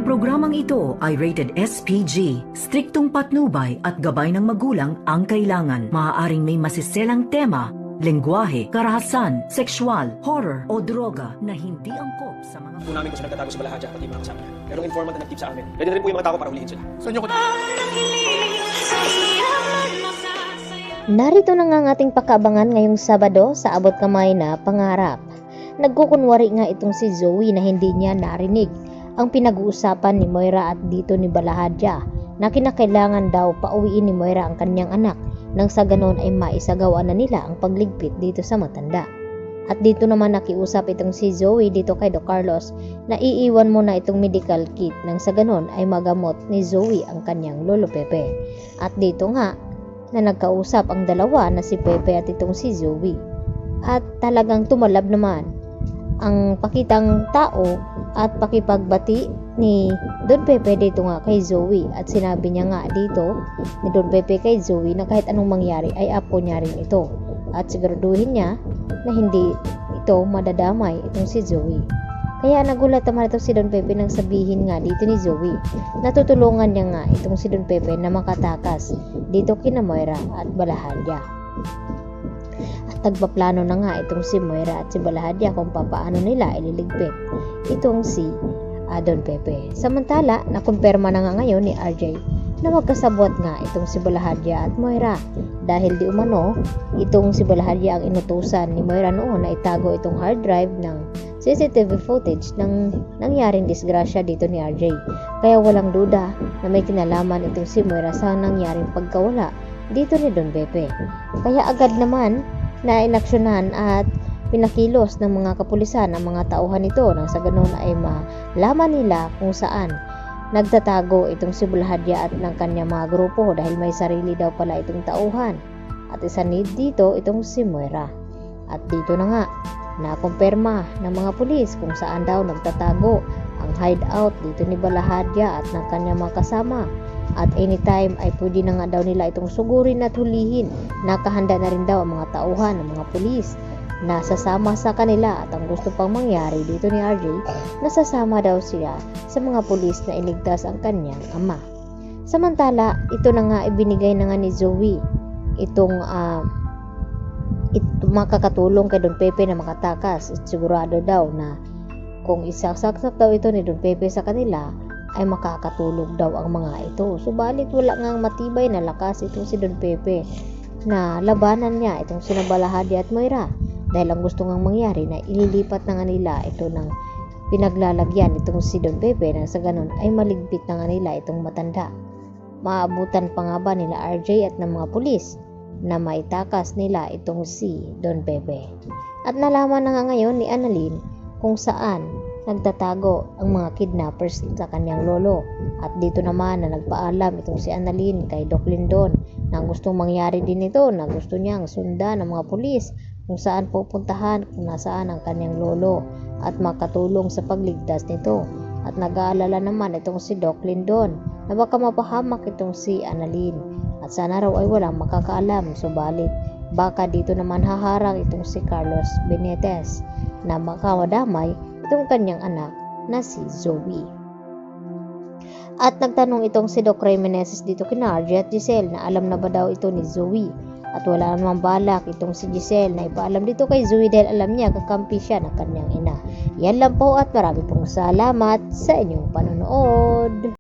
Programang ito ay rated SPG, striktong patnubay at gabay ng magulang ang kailangan. Maaaring may masiselang tema, lengguwahe, karahasan, sexual, horror o droga na hindi angkop sa mga... Po namin kung saan nagtatago sa Balahaja pati yung mga kasama niya. Merong informant na nag-tip sa amin. Ready na rin po yung mga tao para hulihin sila. Saan niyo ko Narito na nga ang ating pakabangan ngayong Sabado sa abot kamay na pangarap. Nagkukunwari nga itong si Zoe na hindi niya narinig ang pinag-uusapan ni Moira at dito ni Balahaja na kinakailangan daw pauwiin ni Moira ang kanyang anak nang sa ganon ay maisagawa na nila ang pagligpit dito sa matanda. At dito naman nakiusap itong si Zoe dito kay Doc Carlos na iiwan mo na itong medical kit nang sa ganon ay magamot ni Zoe ang kanyang lolo Pepe. At dito nga na nagkausap ang dalawa na si Pepe at itong si Zoe. At talagang tumalab naman ang pakitang tao at pakipagbati ni Don Pepe dito nga kay Zoe. At sinabi niya nga dito ni Don Pepe kay Zoe na kahit anong mangyari ay apo niya rin ito. At siguraduhin niya na hindi ito madadamay itong si Zoe. Kaya nagulat naman ito si Don Pepe nang sabihin nga dito ni Zoe. Natutulungan niya nga itong si Don Pepe na makatakas dito kina Moira at Balahaja. At nagpaplano na nga itong si Moira at si Balahaja kung papaano nila ililigpit itong si Don Pepe. Samantala, nakumpirma na nga ngayon ni RJ na magkasabot nga itong si Balahaja at Moira dahil di umano itong si Balahaja ang inutusan ni Moira noon na itago itong hard drive ng CCTV footage ng nangyaring disgrasya dito ni RJ. Kaya walang duda na may kinalaman itong si Moira sa nangyaring pagkawala dito ni Don Pepe. Kaya agad naman na inaksyonan at pinakilos ng mga kapulisan ang mga tauhan nito nang sa ganun ay malaman nila kung saan nagtatago itong si Balahaja at ng kanyang mga grupo dahil may sarili daw pala itong tauhan. At isa dito itong si Moira. At dito na nga nakumpirma ng mga pulis kung saan daw nagtatago ang hideout dito ni Balahaja at ng kanyang mga kasama. At anytime ay pwede na nga daw nila itong sugurin at hulihin. Nakahanda na rin daw ang mga tauhan ng mga pulis na sasama sa kanila at ang gusto pang mangyari dito ni RJ, nasasama daw siya sa mga pulis na iligtas ang kanyang ama. Samantala, ito na nga ibinigay na nga ni Zoe itong makakatulong kay Don Pepe na makatakas. At sigurado daw na kung isasaksak daw ito ni Don Pepe sa kanila ay makakatulog daw ang mga ito. Subalit wala ngang matibay na lakas itong si Don Pepe na labanan niya itong sina Balahaja at Moira dahil ang gusto ngang mangyari na ililipat na nga nila ito ng pinaglalagyan itong si Don Pepe na sa ganun ay maligpit na nga nila itong matanda. Maabutan pa nga ba nila RJ at ng mga pulis na maitakas nila itong si Don Pepe. At nalaman na nga ngayon ni Annalyn kung saan nagtatago ang mga kidnappers sa kanyang lolo. At dito naman na nagpaalam itong si Annalyn kay Doc Lindon na gustong mangyari din ito na gusto niyang sundan ng mga pulis kung saan pupuntahan kung nasaan ang kanyang lolo at makatulong sa pagligtas nito. At nag-aalala naman itong si Doc Lindon na baka mapahamak itong si Annalyn at sana raw ay walang makakaalam. Subalit baka dito naman haharang itong si Carlos Benitez na makamadamay itong kanyang anak na si Zoe. At nagtanong itong si Doc Ray Meneses dito kina RJ at Giselle na alam na ba daw ito ni Zoe. At wala namang balak itong si Giselle na ipaalam dito kay Zoe dahil alam niya kakampi siya ng kanyang ina. Yan lang po at marami pong salamat sa inyong panonood.